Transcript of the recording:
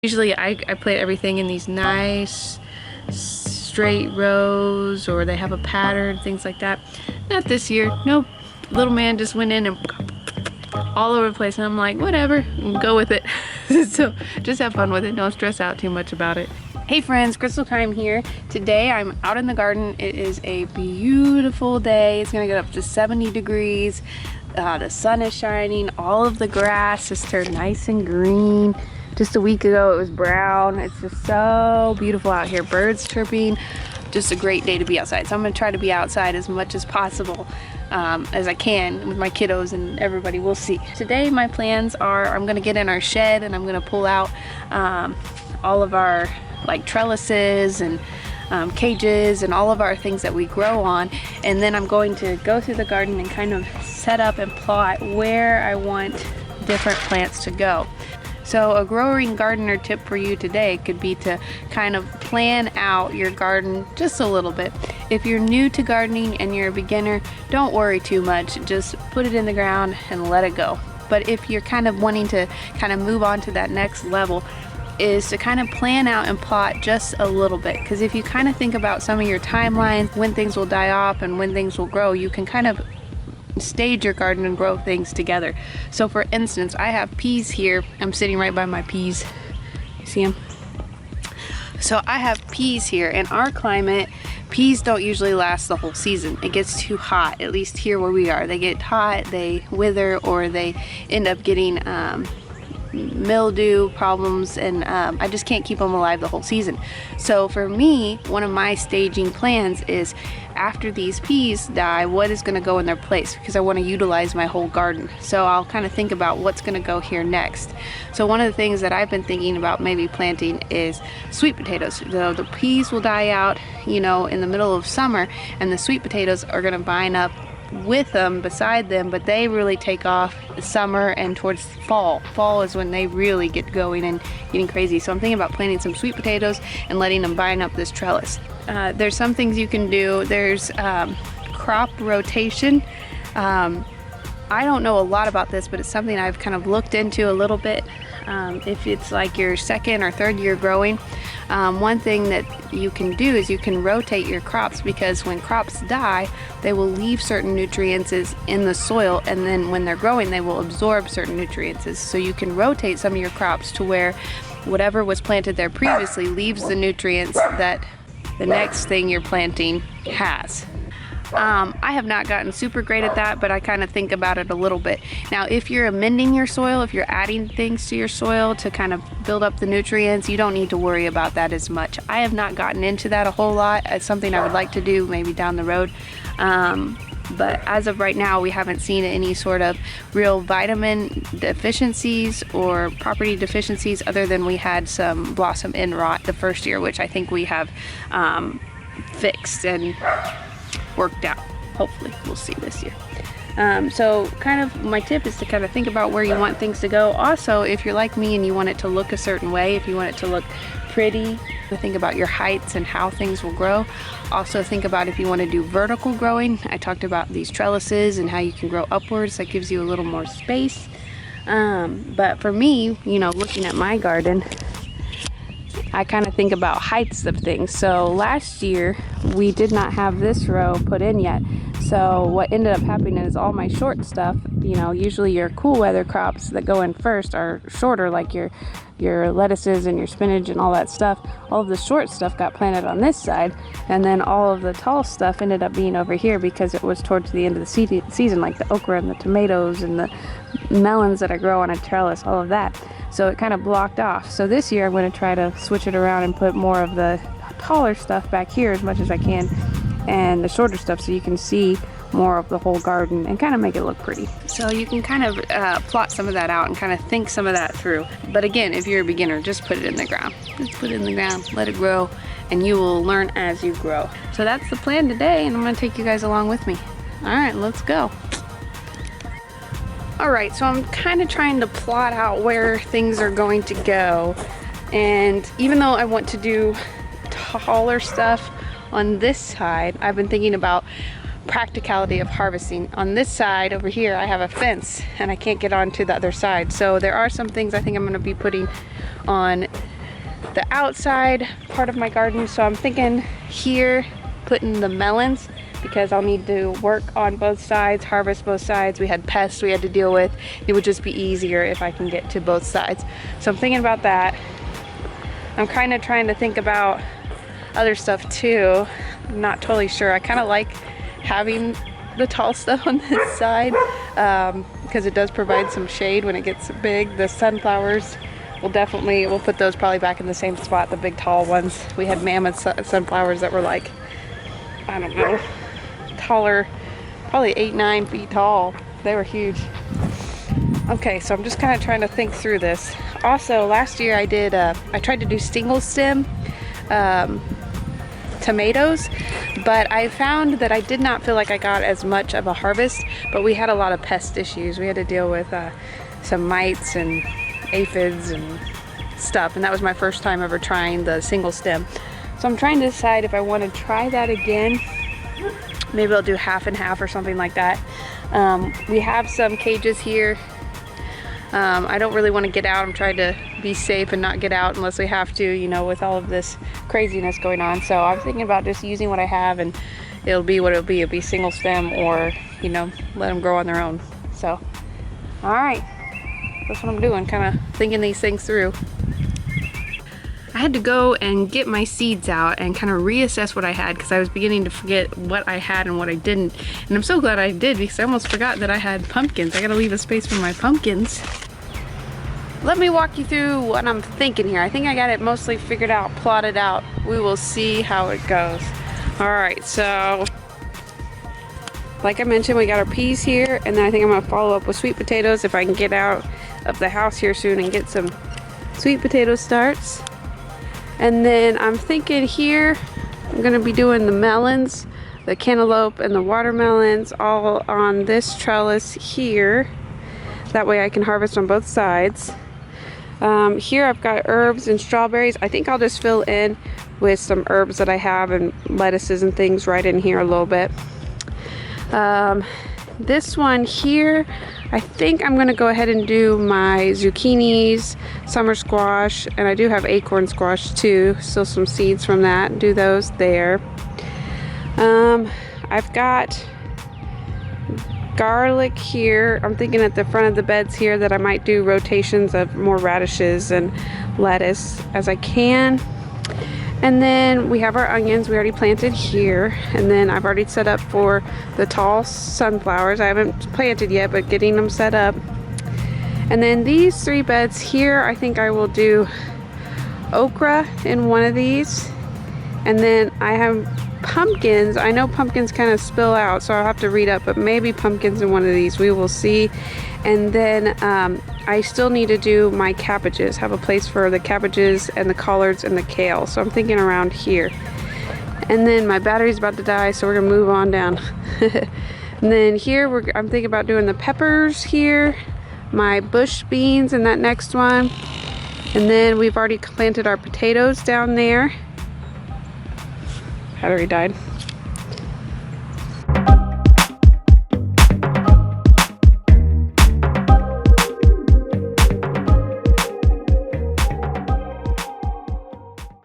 Usually I plant everything in these nice straight rows, or they have a pattern, things like that. Not this year. Nope. Little man just went in and all over the place, and I'm like, whatever, go with it. So just have fun with it. Don't stress out too much about it. Hey friends, Crystal Keim here. Today I'm out in the garden. It is a beautiful day. It's gonna get up to 70 degrees. The sun is shining. All of the grass has turned nice and green. Just a week ago it was brown. It's just so beautiful out here. Birds chirping. Just a great day to be outside. So I'm gonna try to be outside as much as possible as I can with my kiddos and everybody. We'll see. Today my plans are I'm gonna get in our shed and I'm gonna pull out all of our like trellises and cages and all of our things that we grow on, and then I'm going to go through the garden and kind of set up and plot where I want different plants to go. So a growing gardener tip for you today could be to kind of plan out your garden just a little bit. If you're new to gardening and you're a beginner, don't worry too much. Just put it in the ground and let it go. But if you're kind of wanting to kind of move on to that next level, is to kind of plan out and plot just a little bit. Because if you kind of think about some of your timelines, when things will die off and when things will grow, you can kind of stage your garden and grow things together. So for instance, I have peas here. I'm sitting right by my peas. You see them? So I have peas here. In our climate, peas don't usually last the whole season. It gets too hot, at least here where we are. They get hot, they wither, or they end up getting mildew problems, and I just can't keep them alive the whole season. So for me, one of my staging plans is after these peas die, what is going to go in their place, because I want to utilize my whole garden. So I'll kind of think about what's going to go here next. So one of the things that I've been thinking about maybe planting is sweet potatoes. So the peas will die out, you know, in the middle of summer, and the sweet potatoes are going to vine up with them, beside them, but they really take off summer and towards fall. Fall is when they really get going and getting crazy. So I'm thinking about planting some sweet potatoes and letting them vine up this trellis. There's some things you can do. There's crop rotation. I don't know a lot about this, but it's something I've kind of looked into a little bit. If it's like your second or third year growing, one thing that you can do is you can rotate your crops, because when crops die, they will leave certain nutrients in the soil, and then when they're growing, they will absorb certain nutrients. So you can rotate some of your crops to where whatever was planted there previously leaves the nutrients that the next thing you're planting has. I have not gotten super great at that, but I kind of think about it a little bit. Now, if you're amending your soil, if you're adding things to your soil to kind of build up the nutrients, you don't need to worry about that as much. I have not gotten into that a whole lot. It's something I would like to do maybe down the road. But as of right now, we haven't seen any sort of real vitamin deficiencies or property deficiencies, other than we had some blossom end rot the first year, which I think we have fixed and worked out. Hopefully we'll see this year. So kind of my tip is to kind of think about where you want things to go. Also, if you're like me and you want it to look a certain way, if you want it to look pretty, think about your heights and how things will grow. Also think about if you want to do vertical growing. I talked about these trellises and how you can grow upwards. That gives you a little more space. But for me, you know, looking at my garden, I kind of think about heights of things. So last year we did not have this row put in yet. So what ended up happening is all my short stuff, you know, usually your cool weather crops that go in first are shorter, like your lettuces and your spinach and all that stuff. All of the short stuff got planted on this side, and then all of the tall stuff ended up being over here because it was towards the end of the season, like the okra and the tomatoes and the melons that I grow on a trellis, all of that. So it kind of blocked off. So this year I'm going to try to switch it around and put more of the taller stuff back here as much as I can, and the shorter stuff, so you can see more of the whole garden and kind of make it look pretty. So you can kind of plot some of that out and kind of think some of that through. But again, if you're a beginner, just put it in the ground. Just put it in the ground, let it grow, and you will learn as you grow. So that's the plan today, and I'm going to take you guys along with me. All right, let's go. All right, so I'm kind of trying to plot out where things are going to go. And even though I want to do taller stuff on this side, I've been thinking about practicality of harvesting. On this side over here, I have a fence and I can't get onto the other side. So there are some things I think I'm going to be putting on the outside part of my garden. So I'm thinking here, putting the melons, because I'll need to work on both sides, harvest both sides. We had pests we had to deal with. It would just be easier if I can get to both sides. So I'm thinking about that. I'm kind of trying to think about other stuff too. I'm not totally sure. I kind of like having the tall stuff on this side because it does provide some shade when it gets big. The sunflowers, we'll put those probably back in the same spot, the big tall ones. We had mammoth sunflowers that were like, I don't know, taller, probably 8-9 feet tall. They were huge. Okay, so I'm just kind of trying to think through this. Also, last year I tried to do single stem tomatoes, but I found that I did not feel like I got as much of a harvest, but we had a lot of pest issues. We had to deal with some mites and aphids and stuff, and that was my first time ever trying the single stem. So I'm trying to decide if I want to try that again. Maybe I'll do half and half or something like that. We have some cages here. I don't really want to get out. I'm trying to be safe and not get out unless we have to, you know, with all of this craziness going on. So I'm thinking about just using what I have, and it'll be what it'll be. It'll be single stem, or, you know, let them grow on their own. So, all right. That's what I'm doing, kind of thinking these things through. I had to go and get my seeds out and kind of reassess what I had, because I was beginning to forget what I had and what I didn't. And I'm so glad I did, because I almost forgot that I had pumpkins. I gotta leave a space for my pumpkins. Let me walk you through what I'm thinking here. I think I got it mostly figured out, plotted out. We will see how it goes. All right, so like I mentioned, we got our peas here, and then I think I'm gonna follow up with sweet potatoes if I can get out of the house here soon and get some sweet potato starts. And then I'm thinking here, I'm gonna be doing the melons, the cantaloupe, and the watermelons all on this trellis here. That way I can harvest on both sides. Here I've got herbs and strawberries. I think I'll just fill in with some herbs that I have and lettuces and things right in here a little bit. This one here, I think I'm gonna go ahead and do my zucchinis, summer squash, and I do have acorn squash too. Still some seeds from that. Do those there. I've got garlic here. I'm thinking at the front of the beds here that I might do rotations of more radishes and lettuce as I can. And then we have our onions we already planted here, and then I've already set up for the tall sunflowers. I haven't planted yet, but getting them set up. And then these 3 beds here, I think I will do okra in one of these. And then I have pumpkins. I know pumpkins kind of spill out, so I'll have to read up, but maybe pumpkins in one of these. We will see. And then I still need to do my cabbages, have a place for the cabbages and the collards and the kale. So I'm thinking around here. And then my battery's about to die, so we're gonna move on down. And then here I'm thinking about doing the peppers here, my bush beans in that next one. And then we've already planted our potatoes down there. Battery died.